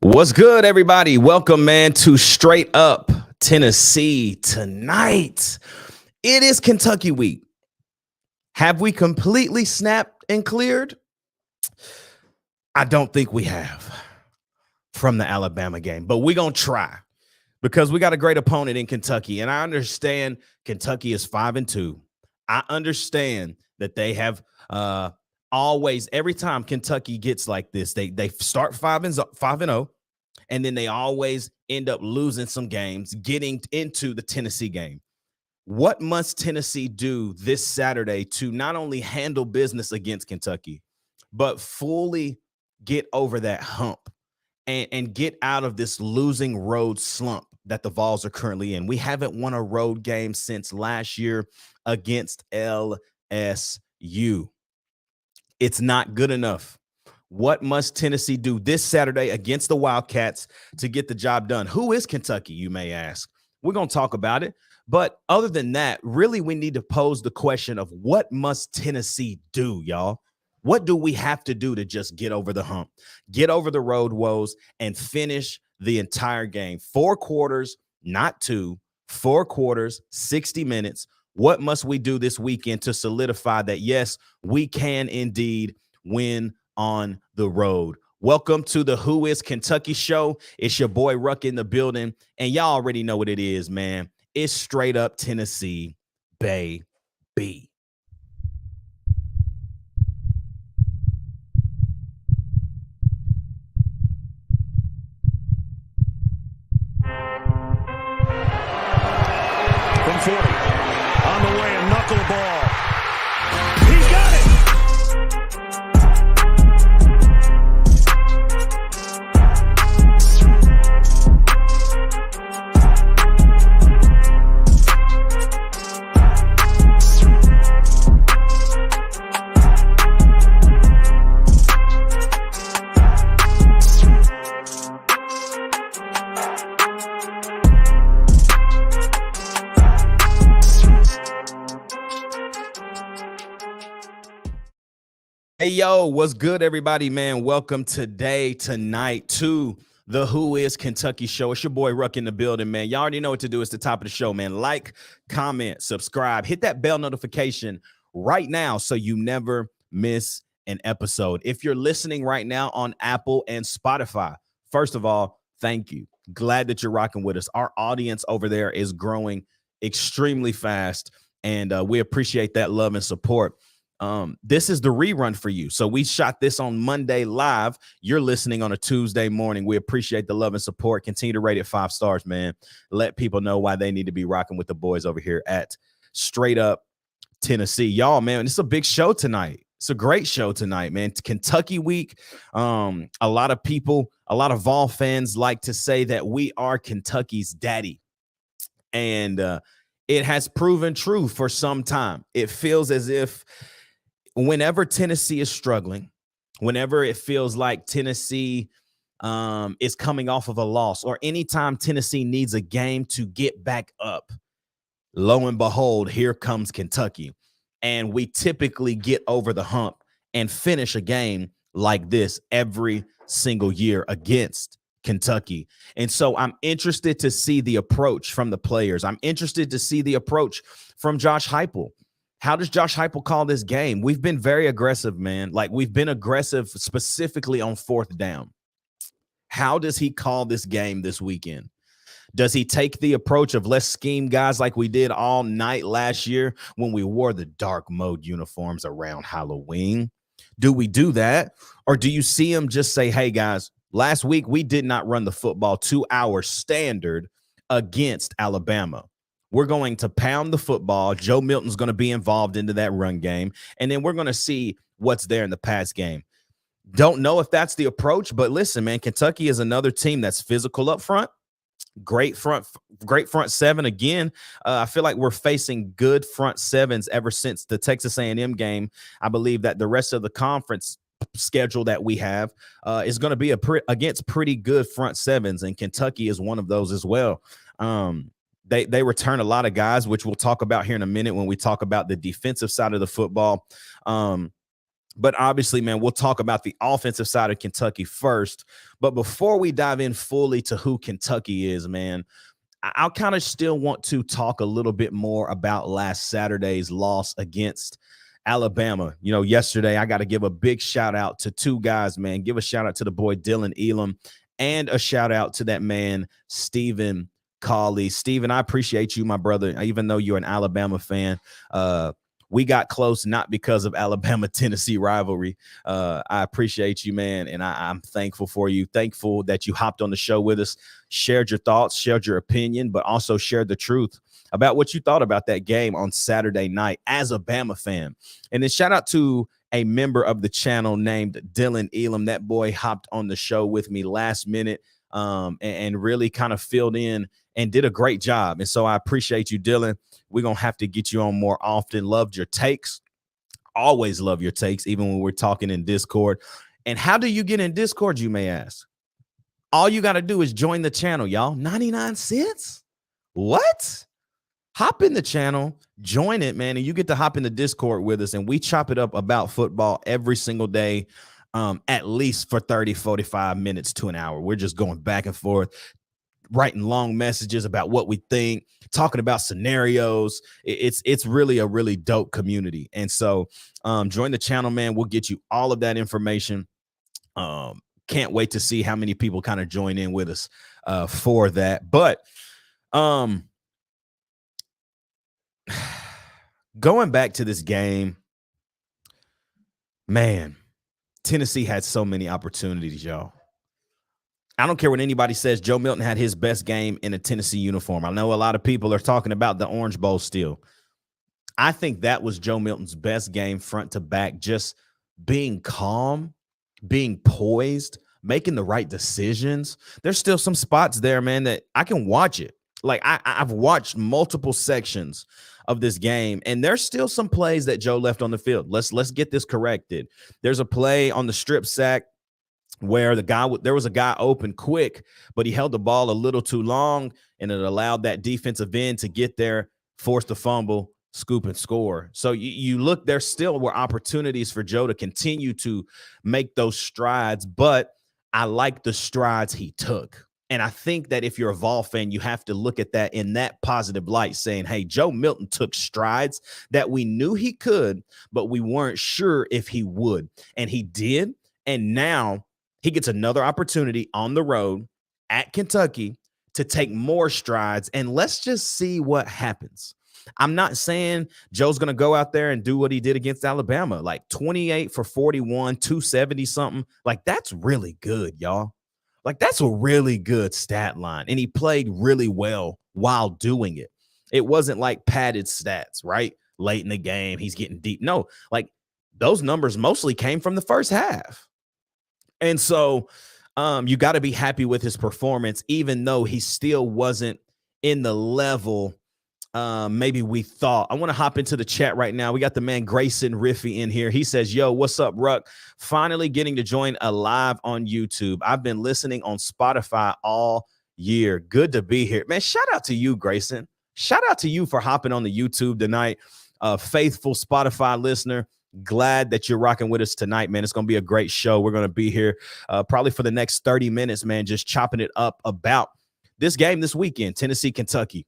What's good, everybody? Welcome, man, to Straight Up Tennessee tonight. It is Kentucky week. Have we completely snapped and cleared? I don't think we have from the Alabama game, but we're going to try because we got a great opponent in Kentucky. And I understand Kentucky is 5-2. I understand that they have always, every time Kentucky gets like this, they start 5-0. And then they always end up losing some games, getting into the Tennessee game. What must Tennessee do this Saturday to not only handle business against Kentucky, but fully get over that hump and get out of this losing road slump that the Vols are currently in? We haven't won a road game since last year against LSU. It's not good enough. What must Tennessee do this Saturday against the Wildcats to get the job done? Who is Kentucky, you may ask? We're going to talk about it. But other than that, really, we need to pose the question of what must Tennessee do, y'all? What do we have to do to just get over the hump, get over the road woes, and finish the entire game? 4 quarters, not 2, 4 quarters, 60 minutes. What must we do this weekend to solidify that, yes, we can indeed win on the road? Welcome to the Who is Kentucky show. It's your boy Ruck in the building, and y'all already know what it is, man. It's Straight Up Tennessee, baby. From 40, on the way, a knuckleball. He got it! Hey, yo, what's good, everybody, man? Welcome tonight to the Who is Kentucky show. It's your boy Ruck in the building, man. Y'all already know what to do. It's the top of the show, man. Like, comment, subscribe, hit that bell notification right now so you never miss an episode. If you're listening right now on Apple and Spotify, first of all, thank you. Glad that you're rocking with us. Our audience over there is growing extremely fast, and we appreciate that love and support. This is the rerun for you. So we shot this on Monday live. You're listening on a Tuesday morning. We appreciate the love and support. Continue to rate it 5 stars, man. Let people know why they need to be rocking with the boys over here at Straight Up Tennessee. Y'all, man, it's a big show tonight. It's a great show tonight, man. It's Kentucky week. A lot of people, a lot of Vol fans like to say that we are Kentucky's daddy. And it has proven true for some time. It feels as if whenever Tennessee is struggling, whenever it feels like Tennessee is coming off of a loss, or anytime Tennessee needs a game to get back up, lo and behold, here comes Kentucky. And we typically get over the hump and finish a game like this every single year against Kentucky. And so I'm interested to see the approach from the players. I'm interested to see the approach from Josh Heupel. How does Josh Heupel call this game? We've been very aggressive, man. Like, we've been aggressive specifically on 4th down. How does he call this game this weekend? Does he take the approach of let's scheme guys like we did all night last year when we wore the dark mode uniforms around Halloween? Do we do that? Or do you see him just say, hey, guys, last week we did not run the football to our standard against Alabama. We're going to pound the football. Joe Milton's going to be involved into that run game. And then we're going to see what's there in the pass game. Don't know if that's the approach, but listen, man, Kentucky is another team that's physical up front. Great front seven. Again, I feel like we're facing good front sevens ever since the Texas A&M game. I believe that the rest of the conference schedule that we have is going to be against pretty good front sevens, and Kentucky is one of those as well. They return a lot of guys, which we'll talk about here in a minute when we talk about the defensive side of the football. But obviously, man, we'll talk about the offensive side of Kentucky first. But before we dive in fully to who Kentucky is, man, I'll kind of still want to talk a little bit more about last Saturday's loss against Alabama. You know, yesterday I got to give a big shout out to two guys, man. Give a shout out to the boy Dylan Elam and a shout out to that man, Stephen Cawley. Stephen, I appreciate you, my brother, even though you're an Alabama fan. We got close not because of Alabama-Tennessee rivalry. I appreciate you, man, and I'm thankful for you. Thankful that you hopped on the show with us, shared your thoughts, shared your opinion, but also shared the truth about what you thought about that game on Saturday night as a Bama fan. And then shout out to a member of the channel named Dylan Elam. That boy hopped on the show with me last minute and really kind of filled in and did a great job. And so I appreciate you, Dylan. We're going to have to get you on more often. Loved your takes. Always love your takes, even when we're talking in Discord. And how do you get in Discord, you may ask? All you got to do is join the channel, y'all. 99 cents? What? Hop in the channel, join it, man, and you get to hop in the Discord with us, and we chop it up about football every single day, at least for 30, 45 minutes to an hour. We're just going back and forth, writing long messages about what we think, talking about scenarios. It's really a really dope community. And so join the channel, man. We'll get you all of that information. Can't wait to see how many people kind of join in with us for that. But going back to this game, man, Tennessee had so many opportunities, y'all. I don't care what anybody says. Joe Milton had his best game in a Tennessee uniform. I know a lot of people are talking about the Orange Bowl still. I think that was Joe Milton's best game front to back, just being calm, being poised, making the right decisions. There's still some spots there, man, that I can watch it. Like I've watched multiple sections of this game, and there's still some plays that Joe left on the field. Let's get this corrected. There's a play on the strip sack where there was a guy open quick, but he held the ball a little too long, and it allowed that defensive end to get there, force the fumble, scoop and score. So you look, there still were opportunities for Joe to continue to make those strides, but I like the strides he took. And I think that if you're a Vol fan, you have to look at that in that positive light, saying, hey, Joe Milton took strides that we knew he could, but we weren't sure if he would. And he did. And now he gets another opportunity on the road at Kentucky to take more strides. And let's just see what happens. I'm not saying Joe's going to go out there and do what he did against Alabama, like 28 for 41, 270 something. Like, that's really good, y'all. Like, that's a really good stat line. And he played really well while doing it. It wasn't like padded stats, right? Late in the game, he's getting deep. No, like those numbers mostly came from the first half. And so you got to be happy with his performance, even though he still wasn't in the level maybe we thought. I want to hop into the chat right now. We got the man Grayson Riffy in here. He says, yo, what's up, Ruck? Finally getting to join a live on YouTube. I've been listening on Spotify all year. Good to be here. Man, shout out to you, Grayson. Shout out to you for hopping on the YouTube tonight. Faithful Spotify listener. Glad that you're rocking with us tonight, man. It's going to be a great show. We're going to be here probably for the next 30 minutes, man, just chopping it up about this game this weekend, Tennessee, Kentucky.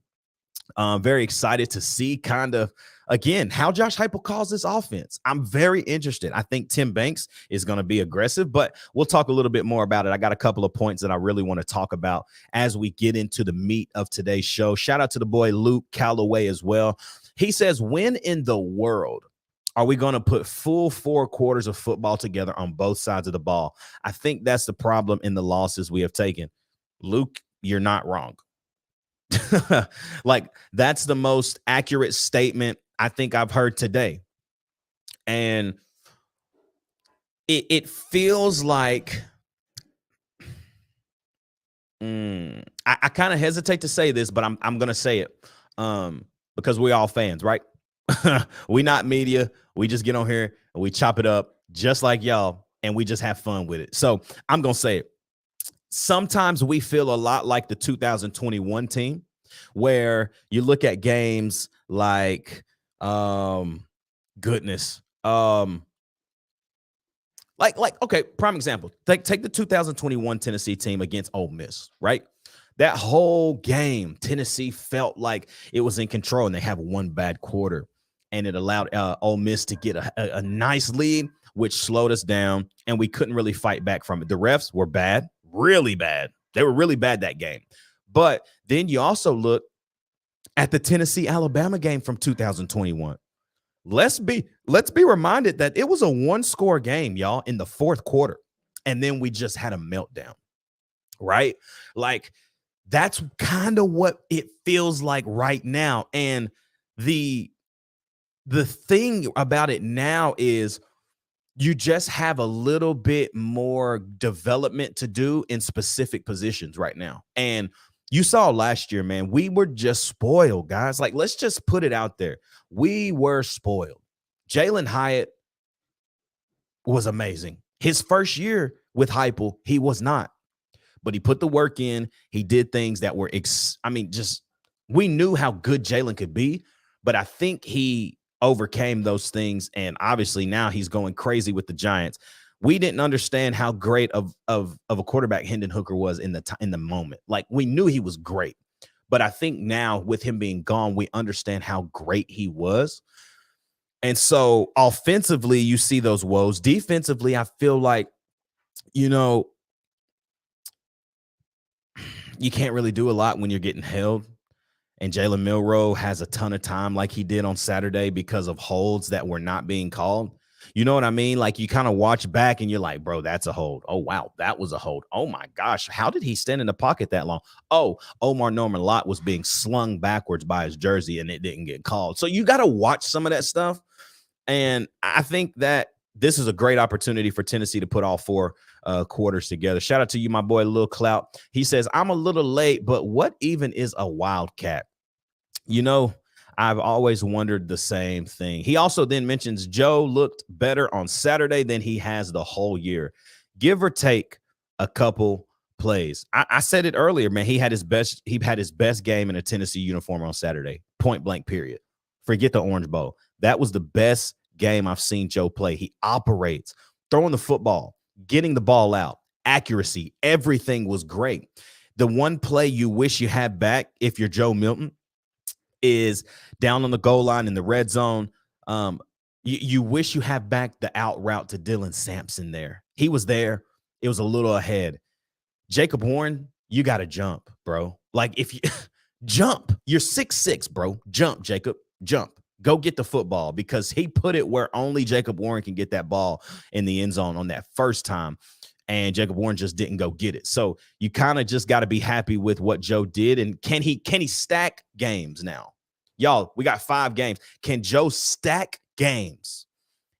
Very excited to see kind of, again, how Josh Heupel calls this offense. I'm very interested. I think Tim Banks is going to be aggressive, but we'll talk a little bit more about it. I got a couple of points that I really want to talk about as we get into the meat of today's show. Shout out to the boy Luke Calloway as well. He says, when in the world are we going to put full 4 quarters of football together on both sides of the ball? I think that's the problem in the losses we have taken. Luke, you're not wrong. Like, that's the most accurate statement I think I've heard today. And it feels like I kind of hesitate to say this, but I'm going to say it because we're all fans, right? We not media. We just get on here and we chop it up just like y'all, and we just have fun with it. So I'm going to say it. Sometimes we feel a lot like the 2021 team, where you look at games like, Okay, prime example. Take the 2021 Tennessee team against Ole Miss, right? That whole game, Tennessee felt like it was in control, and they have one bad quarter, and it allowed Ole Miss to get a nice lead, which slowed us down, and we couldn't really fight back from it. The refs were bad, really bad. They were really bad that game. But then you also look at the Tennessee-Alabama game from 2021. Let's be reminded that it was a one-score game, y'all, in the fourth quarter, and then we just had a meltdown, right? Like, that's kind of what it feels like right now. And the thing about it now is you just have a little bit more development to do in specific positions right now. And you saw last year, man, we were just spoiled, guys. Like, let's just put it out there. We were spoiled. Jalen Hyatt was amazing. His first year with Heupel, he was not. But he put the work in. He did things that were, we knew how good Jalen could be, but I think he overcame those things. And obviously now he's going crazy with the Giants. We didn't understand how great of a quarterback Hendon Hooker was in the moment. Like, we knew he was great, but I think now with him being gone, we understand how great he was. And so offensively, you see those woes. Defensively, I feel like, you can't really do a lot when you're getting held. And Jalen Milroe has a ton of time like he did on Saturday because of holds that were not being called. You know what I mean? Like, you kind of watch back and you're like, bro, that's a hold. Oh, wow, that was a hold. Oh, my gosh, how did he stand in the pocket that long? Oh, Omar Norman Lott was being slung backwards by his jersey and it didn't get called. So you got to watch some of that stuff. And I think that this is a great opportunity for Tennessee to put all four quarters together. Shout out to you, my boy, Lil Clout. He says, I'm a little late, but what even is a Wildcat? I've always wondered the same thing. He also then mentions Joe looked better on Saturday than he has the whole year, give or take a couple plays. I said it earlier, man. He had his best game in a Tennessee uniform on Saturday, point blank, period. Forget the Orange Bowl. That was the best game I've seen Joe play. He operates, throwing the football, getting the ball out, accuracy, everything was great. The one play you wish you had back if you're Joe Milton is down on the goal line in the red zone. You wish you had back the out route to Dylan Sampson there. He was there. It was a little ahead. Jacob Warren, you got to jump, bro. Like, if you jump, you're 6'6", bro. Jump, Jacob. Jump. Go get the football, because he put it where only Jacob Warren can get that ball in the end zone on that first time. And Jacob Warren just didn't go get it. So you kind of just got to be happy with what Joe did. And can he stack games now? Y'all, we got 5 games. Can Joe stack games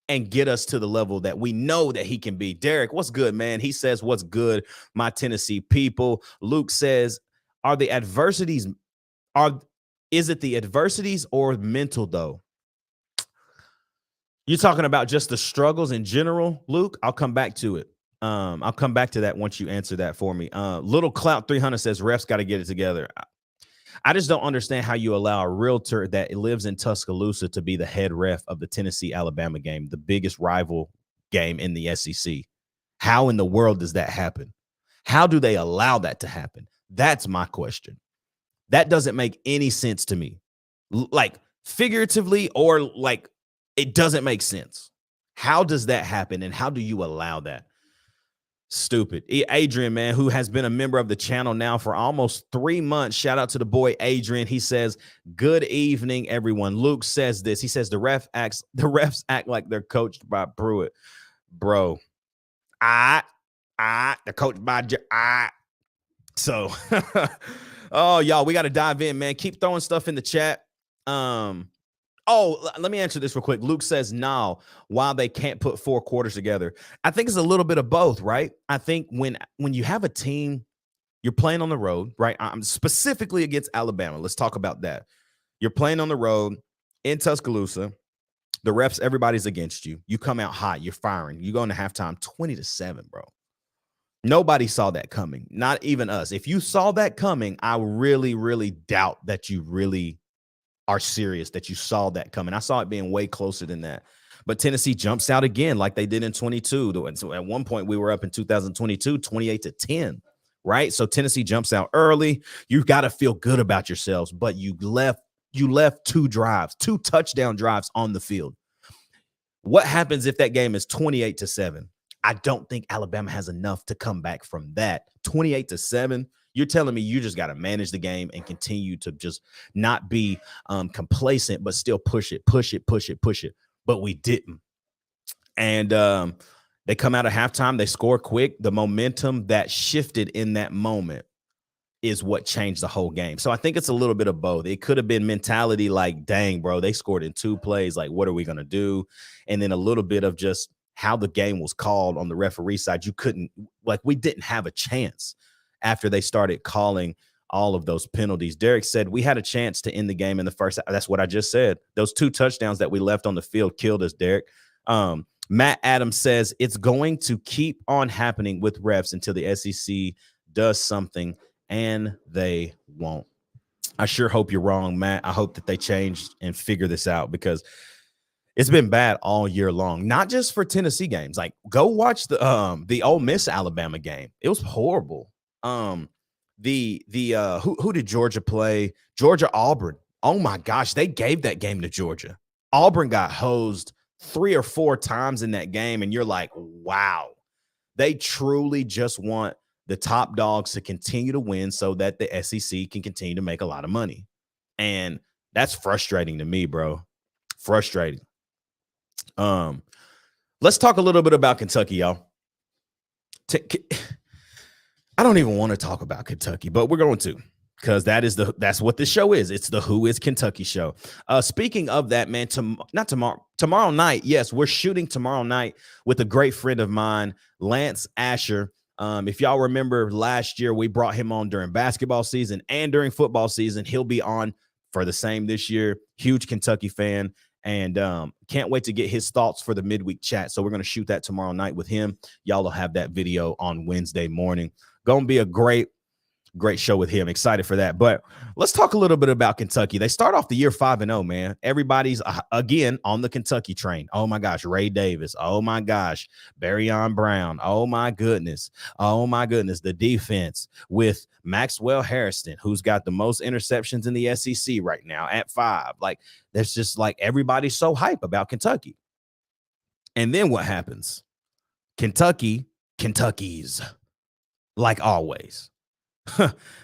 and get us to the level that we know that he can be? Derek, what's good, man? He says, what's good, my Tennessee people? Luke says, is it the adversities or mental, though? You're talking about just the struggles in general, Luke? I'll come back to it. I'll come back to that once you answer that for me. Little Clout 300 says refs got to get it together. I just don't understand how you allow a realtor that lives in Tuscaloosa to be the head ref of the Tennessee-Alabama game, the biggest rival game in the SEC. How in the world does that happen? How do they allow that to happen? That's my question. That doesn't make any sense to me. Like, figuratively, or like, it doesn't make sense. How does that happen, and how do you allow that? Stupid. Adrian, man, who has been a member of the channel now for almost 3 months. Shout out to the boy Adrian. He says, good evening, everyone. Luke says this. He says the refs act like they're coached by Pruitt. Bro. They're coached by So oh, y'all, we got to dive in, man. Keep throwing stuff in the chat. Let me answer this real quick. Luke says, no, while they can't put 4 quarters together. I think it's a little bit of both, right? I think when you have a team, you're playing on the road, right? I'm specifically against Alabama. Let's talk about that. You're playing on the road in Tuscaloosa. The refs, everybody's against you. You come out hot. You're firing. You go into halftime 20-7, bro. Nobody saw that coming, not even us. If you saw that coming, I really, really doubt that you really are serious, that you saw that coming. I saw it being way closer than that. But Tennessee jumps out again like they did in 22. And so at one point we were up in 2022, 28-10, right? So Tennessee jumps out early. You've got to feel good about yourselves, but you left two touchdown drives on the field. What happens if that game is 28-7? I don't think Alabama has enough to come back from that. 28-7. You're telling me you just got to manage the game and continue to just not be complacent, but still push it. But we didn't. And they come out of halftime. They score quick. The momentum that shifted in that moment is what changed the whole game. So I think it's a little bit of both. It could have been mentality like, dang, bro, they scored in 2 plays. Like, what are we going to do? And then a little bit of just how the game was called on the referee side. We didn't have a chance after they started calling all of those penalties. Derek said we had a chance to end the game in the first. That's what I just said. Those 2 touchdowns that we left on the field killed us, Derek. Matt Adams says it's going to keep on happening with refs until the SEC does something, and they won't. I sure hope you're wrong, Matt. I hope that they change and figure this out, because it's been bad all year long, not just for Tennessee games. Like, go watch the Ole Miss Alabama game. It was horrible. Who did Georgia play? Georgia Auburn. Oh my gosh, they gave that game to Georgia. Auburn got hosed 3 or 4 times in that game, and you're like, wow, they truly just want the top dogs to continue to win so that the SEC can continue to make a lot of money. And that's frustrating to me, bro. Frustrating. Let's talk a little bit about Kentucky, y'all. I don't even want to talk about Kentucky, but we're going to, because that's what this show is. It's the Who is Kentucky show. Speaking of that, man, tomorrow night. Yes, we're shooting tomorrow night with a great friend of mine, Lance Asher. If y'all remember last year, we brought him on during basketball season and during football season. He'll be on for the same this year. Huge Kentucky fan. And can't wait to get his thoughts for the midweek chat. So we're going to shoot that tomorrow night with him. Y'all will have that video on Wednesday morning. Going to be a great show with him. Excited for that. But let's talk a little bit about Kentucky. They start off the year 5-0, man. Everybody's, again, on the Kentucky train. Oh, my gosh. Ray Davis. Oh, my gosh. Barryon Brown. Oh, my goodness. Oh, my goodness. The defense with Maxwell Harrison, who's got the most interceptions in the SEC right now at 5. Like, there's just like everybody's so hype about Kentucky. And then what happens? Kentucky's like always.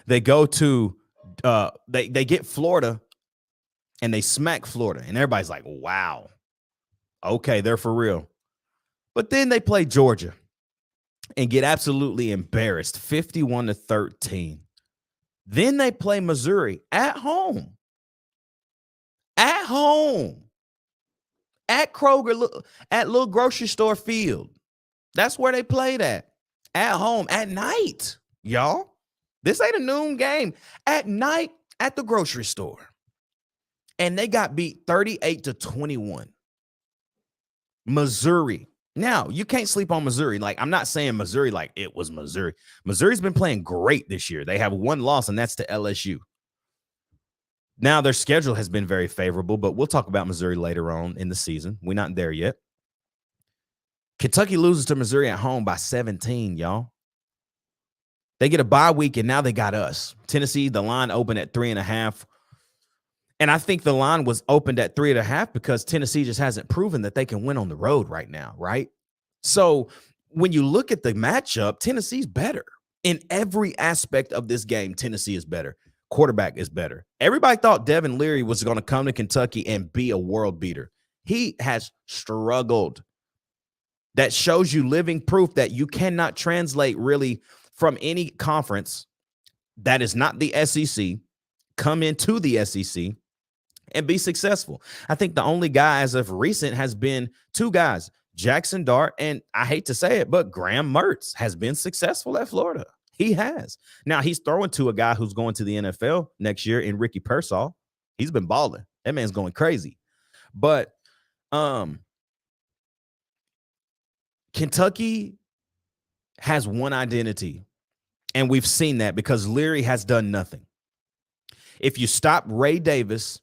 They go to they get Florida, and they smack Florida, and everybody's like, wow, okay, they're for real. But then they play Georgia and get absolutely embarrassed, 51-13. Then they play Missouri at home at Kroger, at little grocery store field. That's where they played at home at night, y'all. This ain't a noon game. At night at the grocery store. And they got beat 38-21. Missouri. Now, you can't sleep on Missouri. Like, I'm not saying Missouri like it was Missouri. Missouri's been playing great this year. They have 1 loss, and that's to LSU. Now, their schedule has been very favorable, but we'll talk about Missouri later on in the season. We're not there yet. Kentucky loses to Missouri at home by 17, y'all. They get a bye week, and now they got us. Tennessee, the line opened at 3.5. And I think the line was opened at 3.5 because Tennessee just hasn't proven that they can win on the road right now, right? So when you look at the matchup, Tennessee's better. In every aspect of this game, Tennessee is better. Quarterback is better. Everybody thought Devin Leary was going to come to Kentucky and be a world beater. He has struggled. That shows you living proof that you cannot translate really from any conference that is not the SEC, come into the SEC and be successful. I think the only guy as of recent has been 2 guys, Jackson Dart, and I hate to say it, but Graham Mertz has been successful at Florida. He has. Now, he's throwing to a guy who's going to the NFL next year in Ricky Pearsall. He's been balling. That man's going crazy. But Kentucky has one identity, and we've seen that because Leary has done nothing. If you stop Ray Davis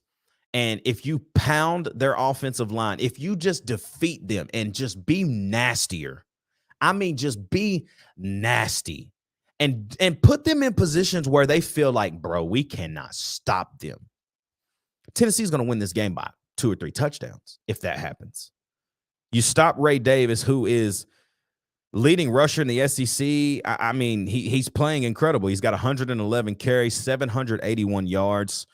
And if you pound their offensive line, if you just defeat them and just be nastier, I mean, just be nasty and put them in positions where they feel like, bro, we cannot stop them. Tennessee's going to win this game by 2 or 3 touchdowns if that happens. You stop Ray Davis, who is leading rusher in the SEC. I mean, he's playing incredible. He's got 111 carries, 781 yards,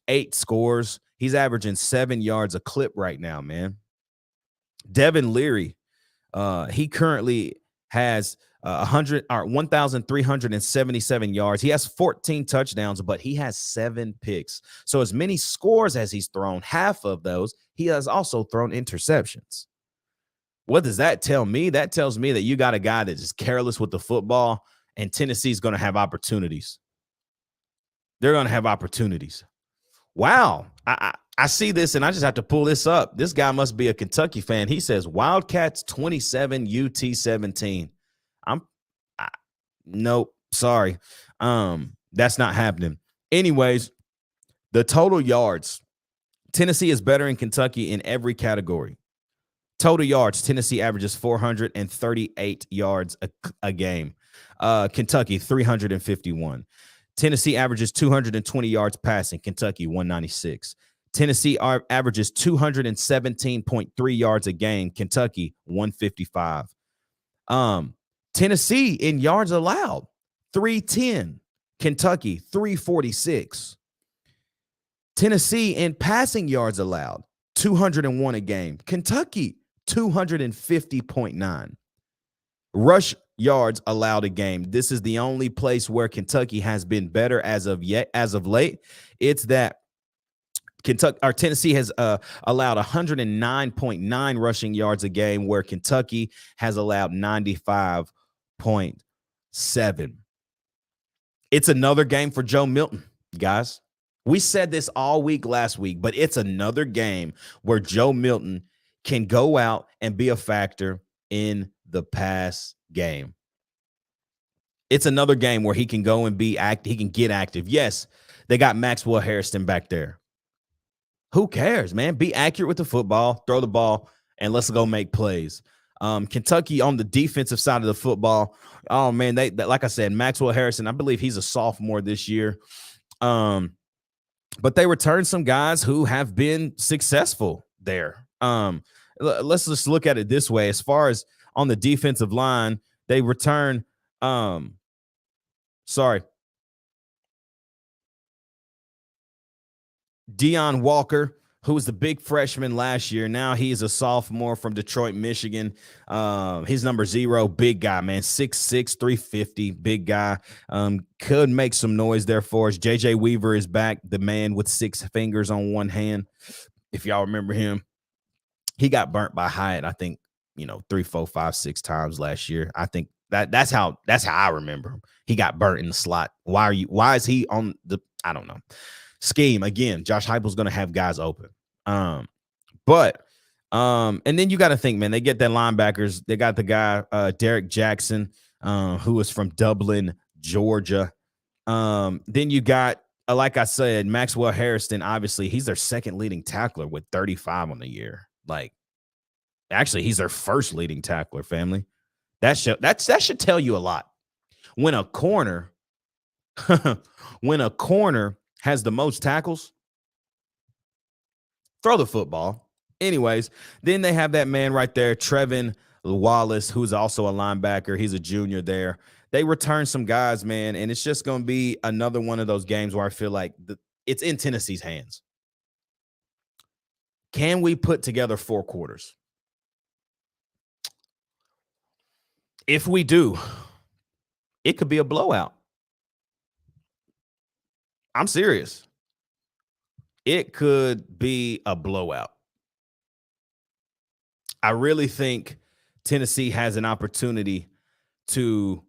8 scores. He's averaging 7 yards a clip right now, man. Devin Leary, he currently has 1,377 yards. He has 14 touchdowns, but he has 7 picks. So as many scores as he's thrown, half of those, he has also thrown interceptions. What does that tell me? That tells me that you got a guy that is careless with the football, and Tennessee's going to have opportunities. They're going to have opportunities. Wow. I see this, and I just have to pull this up. This guy must be a Kentucky fan. He says Wildcats 27, UT 17. Nope, sorry. That's not happening. Anyways, the total yards. Tennessee is better in Kentucky in every category. Total yards, Tennessee averages 438 yards a game. Kentucky, 351. Tennessee averages 220 yards passing. Kentucky, 196. Tennessee averages 217.3 yards a game. Kentucky, 155. Tennessee in yards allowed, 310. Kentucky, 346. Tennessee in passing yards allowed, 201 a game. Kentucky, 250.9. Rush yards allowed a game. This is the only place where Kentucky has been better as of late. It's that Tennessee has allowed 109.9 rushing yards a game, where Kentucky has allowed 95.7. It's another game for Joe Milton, guys. We said this all week last week, but it's another game where Joe Milton can go out and be a factor in the pass game. It's another game where he can go and be active. He can get active. Yes, they got Maxwell Harrison back there. Who cares, man? Be accurate with the football, throw the ball, and let's go make plays. Kentucky on the defensive side of the football. Oh man, they like I said, Maxwell Harrison. I believe he's a sophomore this year. But they returned some guys who have been successful there. Let's just look at it this way. As far as on the defensive line, they return. Deion Walker, who was the big freshman last year. Now he's a sophomore from Detroit, Michigan. He's number 0, big guy, man, 6'6", 350, big guy. Could make some noise there for us. JJ Weaver is back, the man with 6 fingers on one hand. If y'all remember him, he got burnt by Hyatt, I think, 3, 4, 5, 6 times last year. I think that's how I remember him. He got burnt in the slot. Why is he on the, I don't know. Scheme again. Josh Heupel's going to have guys open. And then you got to think, man, they get their linebackers. They got the guy, Derek Jackson, who is from Dublin, Georgia. Then you got, like I said, Maxwell Harrison. Obviously, he's their second leading tackler with 35 on the year. Like, actually, he's their first leading tackler, family. That should tell you a lot. When a corner has the most tackles, throw the football. Anyways, then they have that man right there, Trevin Wallace, who's also a linebacker. He's a junior there. They return some guys, man, and it's just going to be another one of those games where I feel like it's in Tennessee's hands. Can we put together 4 quarters? If we do, it could be a blowout. I'm serious. It could be a blowout. I really think Tennessee has an opportunity to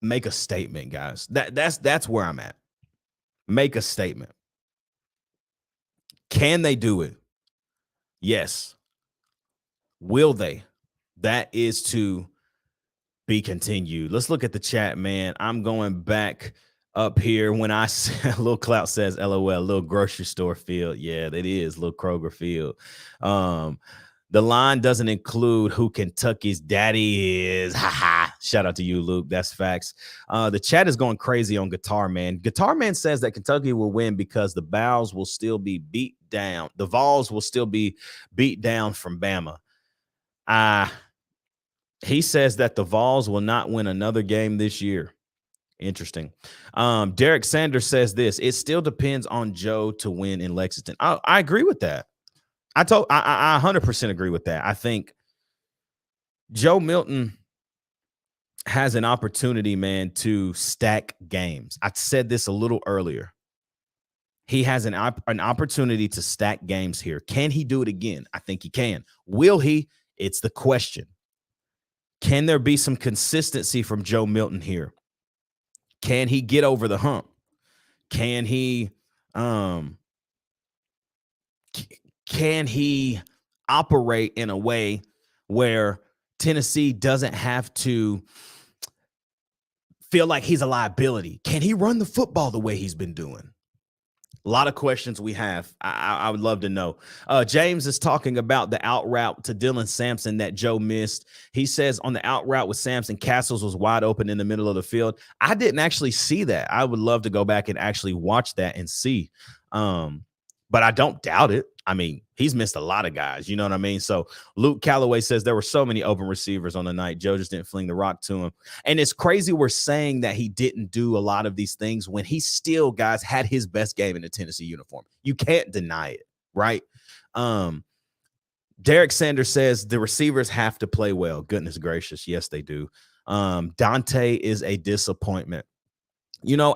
make a statement, guys. That's where I'm at. Make a statement. Can they do it? Yes. Will they? That is to be continued. Let's look at the chat, man. I'm going back up here when I Little Clout says, LOL, little grocery store field. Yeah, it is, little Kroger Field. The line doesn't include who Kentucky's daddy is. Ha ha. Shout out to you, Luke. That's facts. The chat is going crazy on Guitar Man. Guitar Man says that Kentucky will win because the Vols will still be beat down. The Vols will still be beat down from Bama. He says that the Vols will not win another game this year. Interesting. Derek Sanders says this. It still depends on Joe to win in Lexington. I agree with that. I 100% agree with that. I think Joe Milton has an opportunity, man, to stack games. I said this a little earlier. He has an opportunity to stack games here. Can he do it again? I think he can. Will he? It's the question. Can there be some consistency from Joe Milton here? Can he get over the hump? Can he operate in a way where Tennessee doesn't have to feel like he's a liability? Can he run the football the way he's been doing? A lot of questions we have. I would love to know. James is talking about the out route to Dylan Sampson that Joe missed. He says on the out route with Sampson, Castles was wide open in the middle of the field. I didn't actually see that. I would love to go back and actually watch that and see. But I don't doubt it. I mean, he's missed a lot of guys. You know what I mean? So Luke Calloway says there were so many open receivers on the night. Joe just didn't fling the rock to him. And it's crazy we're saying that he didn't do a lot of these things when he still, guys, had his best game in the Tennessee uniform. You can't deny it, right? Derek Sanders says the receivers have to play well. Goodness gracious. Yes, they do. Dante is a disappointment. You know,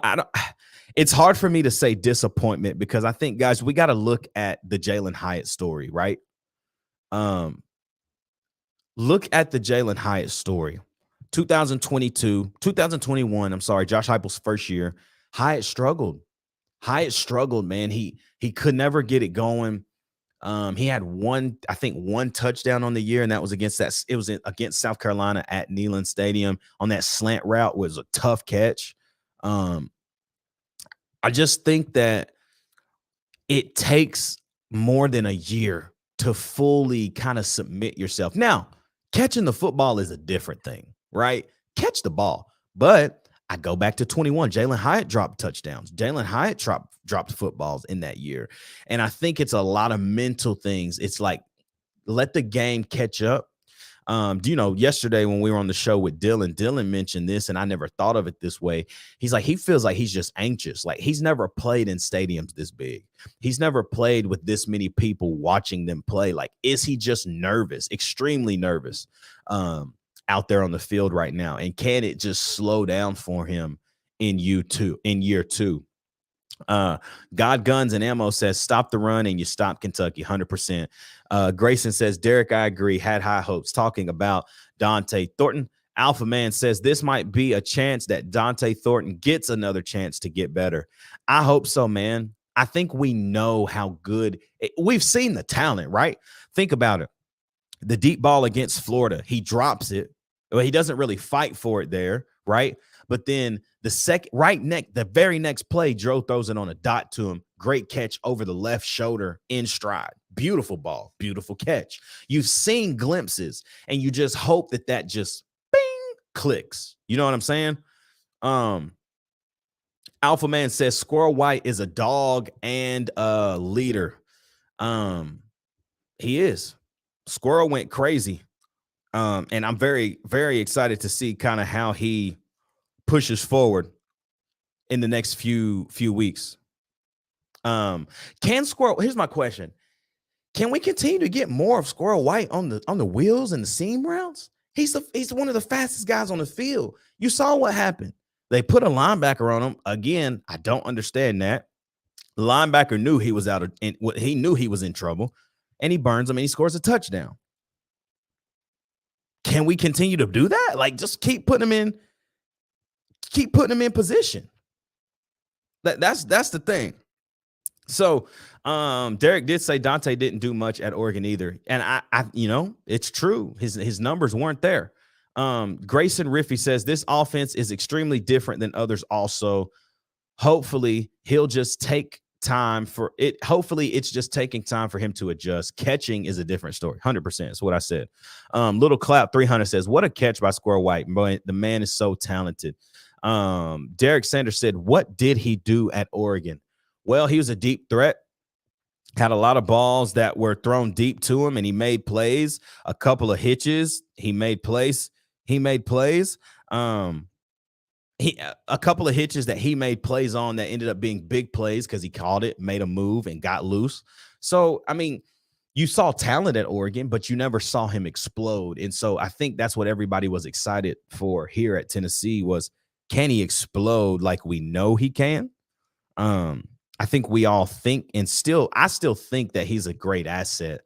it's hard for me to say disappointment because I think, guys, we got to look at the Jalen Hyatt story, right? Look at the Jalen Hyatt story. 2021, I'm sorry, Josh Heupel's first year. Hyatt struggled, man. He could never get it going. He had one touchdown on the year, and that was against South Carolina at Neyland Stadium on that slant route. Was a tough catch. I just think that it takes more than a year to fully kind of submit yourself. Now, catching the football is a different thing, right? Catch the ball. But I go back to 21. Jalen Hyatt dropped touchdowns. Jalen Hyatt dropped footballs in that year. And I think it's a lot of mental things. It's like, let the game catch up. You know, yesterday when we were on the show with Dylan mentioned this, and I never thought of it this way. He's like, he feels like he's just anxious. Like he's never played in stadiums this big. He's never played with this many people watching them play. Like, is he just nervous, extremely nervous out there on the field right now? And can it just slow down for him in year two? God Guns and Ammo says stop the run and you stop Kentucky 100%. Grayson says Derek, I agree, had high hopes. Talking about Dante Thornton. Alpha Man says this might be a chance that Dante Thornton gets another chance to get better. I hope so, man. I think we know how good we've seen the talent, right? Think about it. The deep ball against Florida, he drops it. Well, he doesn't really fight for it there, right? But then the very next play, Joe throws it on a dot to him. Great catch over the left shoulder in stride. Beautiful ball, beautiful catch. You've seen glimpses, and you just hope that just bing clicks. You know what I'm saying? Alpha Man says Squirrel White is a dog and a leader. He is. Squirrel went crazy. And I'm very, very excited to see kind of how he pushes forward in the next few weeks. Here's my question. Can we continue to get more of Squirrel White on the wheels and the seam routes? He's one of the fastest guys on the field. You saw what happened. They put a linebacker on him. Again, I don't understand that. The linebacker knew he was he knew he was in trouble, and he burns him and he scores a touchdown. Can we continue to do that? Like, just keep putting him in position. That's the thing. So Derek did say Dante didn't do much at Oregon either. And I it's true. His numbers weren't there. Grayson Riffy says this offense is extremely different than others also. hopefully he'll just take time for it. Hopefully it's just taking time for him to adjust. Catching is a different story. 100%. That's what I said. Little Clout 300 says, what a catch by Square White. Boy, the man is so talented. Derek Sanders said, what did he do at Oregon? Well, he was a deep threat. Had a lot of balls that were thrown deep to him, and he made plays. A couple of hitches. He made plays. A couple of hitches that he made plays on that ended up being big plays because he caught it, made a move, and got loose. So, I mean, you saw talent at Oregon, but you never saw him explode. And so I think that's what everybody was excited for here at Tennessee was, can he explode like we know he can? I think we all think, and I still think that he's a great asset.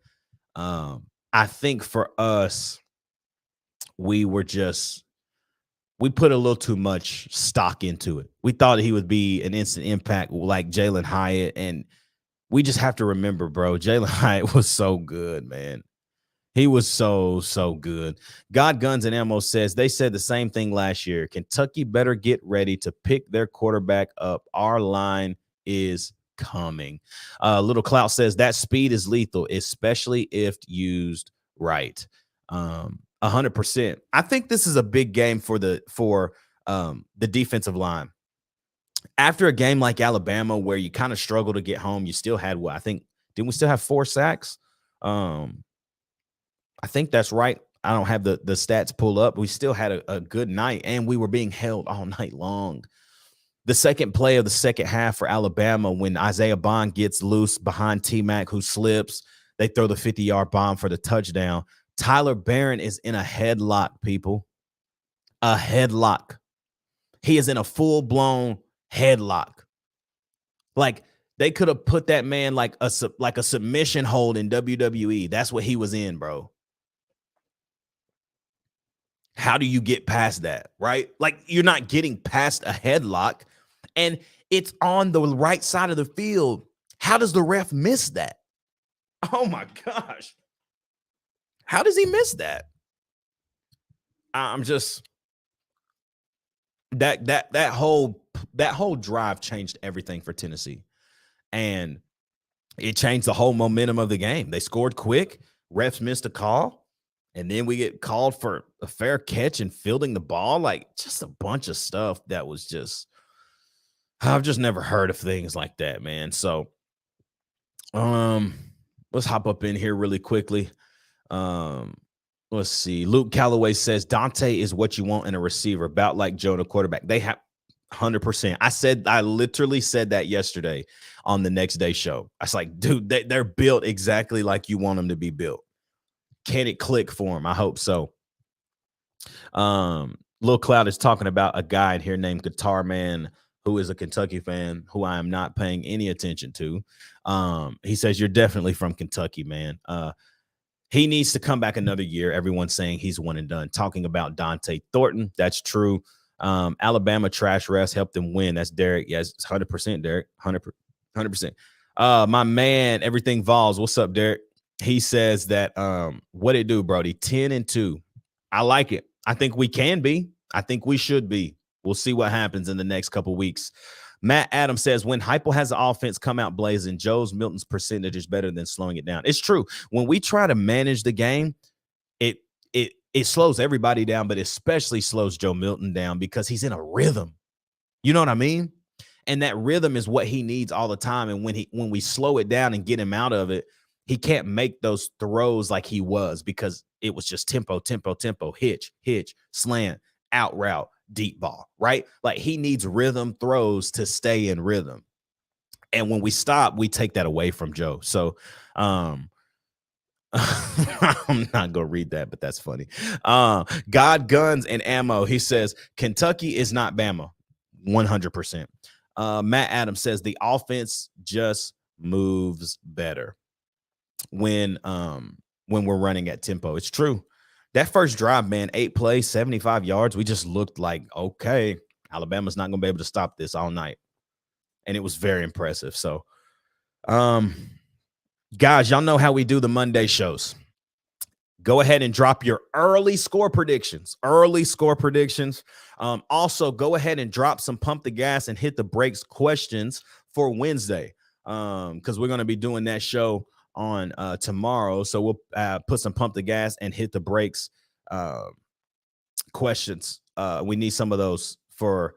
I think for us, we put a little too much stock into it. We thought he would be an instant impact like Jalen Hyatt, and we just have to remember, bro, Jalen Hyatt was so good, man. He was so good. God Guns and Ammo says they said the same thing last year. Kentucky better get ready to pick their quarterback up. Our line is coming. Little Clout says that speed is lethal, especially if used right. 100%. I think this is a big game for the defensive line. After a game like Alabama, where you kind of struggle to get home, you still had what? I think, didn't we still have 4 sacks? I think that's right. I don't have the stats pull up. We still had a good night, and we were being held all night long. The second play of the second half for Alabama, when Isaiah Bond gets loose behind T-Mac, who slips, they throw the 50-yard bomb for the touchdown. Tyler Barron is in a headlock, people. A headlock. He is in a full-blown headlock. Like, they could have put that man like a submission hold in WWE. That's what he was in, bro. How do you get past that, right? Like, you're not getting past a headlock, and it's on the right side of the field. How does the ref miss that? Oh, my gosh. How does he miss that? I'm just that whole drive changed everything for Tennessee, and it changed the whole momentum of the game. They scored quick. Refs missed a call, and then we get called for a fair catch and fielding the ball. Like, just a bunch of stuff that was just, I've just never heard of things like that, man. So, let's hop up in here really quickly. Let's see. Luke Calloway says Dante is what you want in a receiver, about like Jonah quarterback. They have 100%. I literally said that yesterday on the Next Day show. I was like, dude, they're built exactly like you want them to be built. Can it click for him? I hope so. Lil Cloud is talking about a guy in here named Guitar Man, who is a Kentucky fan, who I am not paying any attention to. He says, you're definitely from Kentucky, man. He needs to come back another year. Everyone's saying he's one and done. Talking about Dante Thornton. That's true. Alabama trash refs helped them win. That's Derek. Yes, 100%, Derek. 100%. My man, Everything Vols. What's up, Derek? He says that, what it do, Brody? 10-2. I like it. I think we can be. I think we should be. We'll see what happens in the next couple weeks. Matt Adams says, when Heupel has the offense come out blazing, Joe's Milton's percentage is better than slowing it down. It's true. When we try to manage the game, it slows everybody down, but especially slows Joe Milton down because he's in a rhythm. You know what I mean? And that rhythm is what he needs all the time. And when we slow it down and get him out of it, he can't make those throws like he was, because it was just tempo, hitch, slant, out route, deep ball, right? Like, he needs rhythm throws to stay in rhythm. And when we stop, we take that away from Joe. So I'm not gonna read that, but that's funny. God Guns and Ammo, he says Kentucky is not Bama. 100%. Matt Adams says the offense just moves better when we're running at tempo. It's true. That first drive, man, 8 plays, 75 yards. We just looked like, okay, Alabama's not going to be able to stop this all night. And it was very impressive. So, guys, y'all know how we do the Monday shows. Go ahead and drop your early score predictions. Also, go ahead and drop some pump the gas and hit the brakes questions for Wednesday, because we're going to be doing that show on tomorrow. So we'll put some pump the gas and hit the brakes questions. We need some of those for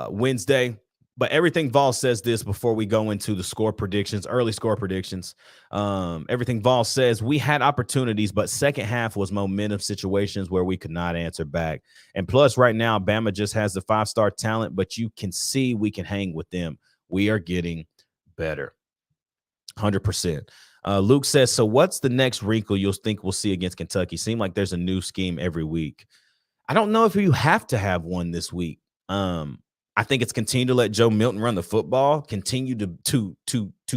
Wednesday. But everything Vol says this before we go into the score predictions, early score predictions. Everything Vol says, we had opportunities, but second half was momentum situations where we could not answer back. And plus, right now, Bama just has the 5-star talent, but you can see we can hang with them. We are getting better. 100%. Luke says, so what's the next wrinkle you'll think we'll see against Kentucky? Seem like there's a new scheme every week. I don't know if you have to have one this week. I think it's continue to let Joe Milton run the football, continue to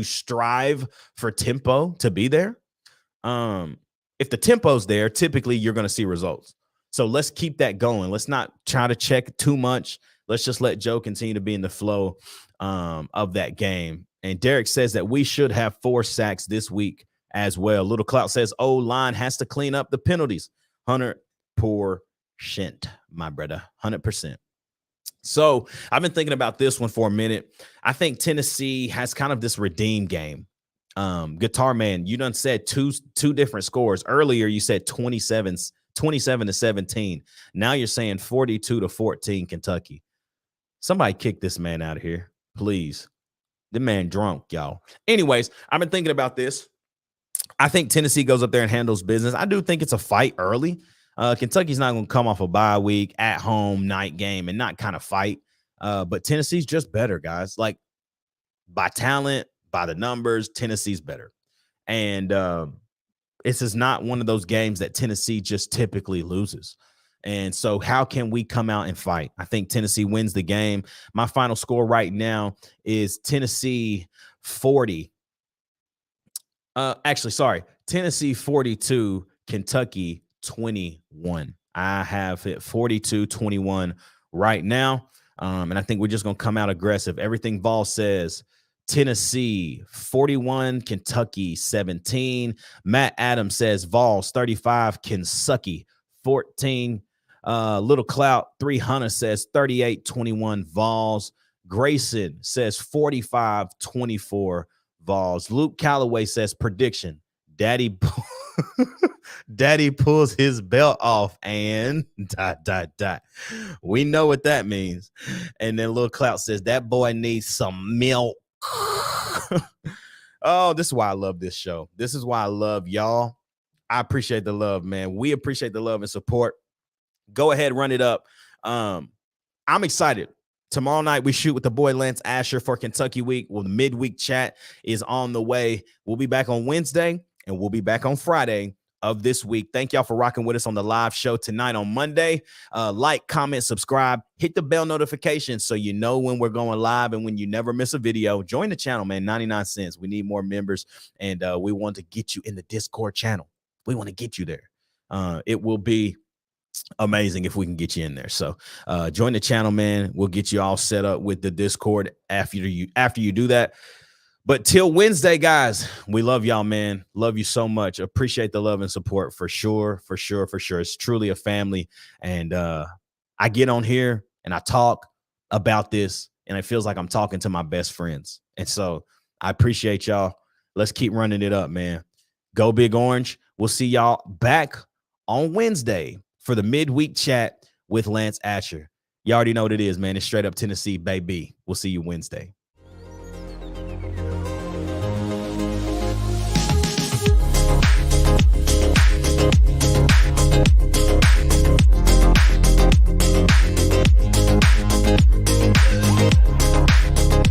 strive for tempo to be there. If the tempo's there, typically you're going to see results. So let's keep that going. Let's not try to check too much. Let's just let Joe continue to be in the flow of that game. And Derek says that we should have 4 sacks this week as well. Little Clout says O-line has to clean up the penalties. 100%, my brother, 100%. So I've been thinking about this one for a minute. I think Tennessee has kind of this redeem game. Guitar Man, you done said two different scores. Earlier, you said 27-17. Now you're saying 42-14 Kentucky. Somebody kick this man out of here, please. The man drunk, y'all. Anyways, I've been thinking about this. I think Tennessee goes up there and handles business. I do think it's a fight early. Kentucky's not going to come off a bye week at home night game and not kind of fight. But Tennessee's just better, guys. Like by talent, by the numbers, Tennessee's better. And this is not one of those games that Tennessee just typically loses. And so how can we come out and fight? I think Tennessee wins the game. My final score right now is Tennessee 40. Tennessee 42, Kentucky 21. I have it 42-21 right now. And I think we're just going to come out aggressive. Everything Vol says, Tennessee 41, Kentucky 17. Matt Adams says Vols 35, Kentucky 14. Little Clout 300 says 38-21 Vols. Grayson says 45-24 Vols. Luke Calloway says prediction. Daddy pulls his belt off and ... We know what that means. And then Little Clout says that boy needs some milk. Oh, this is why I love this show. This is why I love y'all. I appreciate the love, man. We appreciate the love and support. Go ahead, run it up. I'm excited. Tomorrow night, we shoot with the boy Lance Asher for Kentucky Week. Well, the midweek chat is on the way. We'll be back on Wednesday, and we'll be back on Friday of this week. Thank y'all for rocking with us on the live show tonight on Monday. Like, comment, subscribe, hit the bell notification so you know when we're going live and when you never miss a video. Join the channel, man, 99 cents. We need more members, and we want to get you in the Discord channel. We want to get you there. It will be amazing if we can get you in there. So join the channel, man. We'll get you all set up with the Discord after you do that. But till Wednesday, guys, we love y'all, man. Love you so much. Appreciate the love and support for sure. It's truly a family. And I get on here and I talk about this, and it feels like I'm talking to my best friends. And so I appreciate y'all. Let's keep running it up, man. Go Big Orange. We'll see y'all back on Wednesday for the midweek chat with Lance Asher. You already know what it is, man. It's straight up Tennessee, baby. We'll see you Wednesday.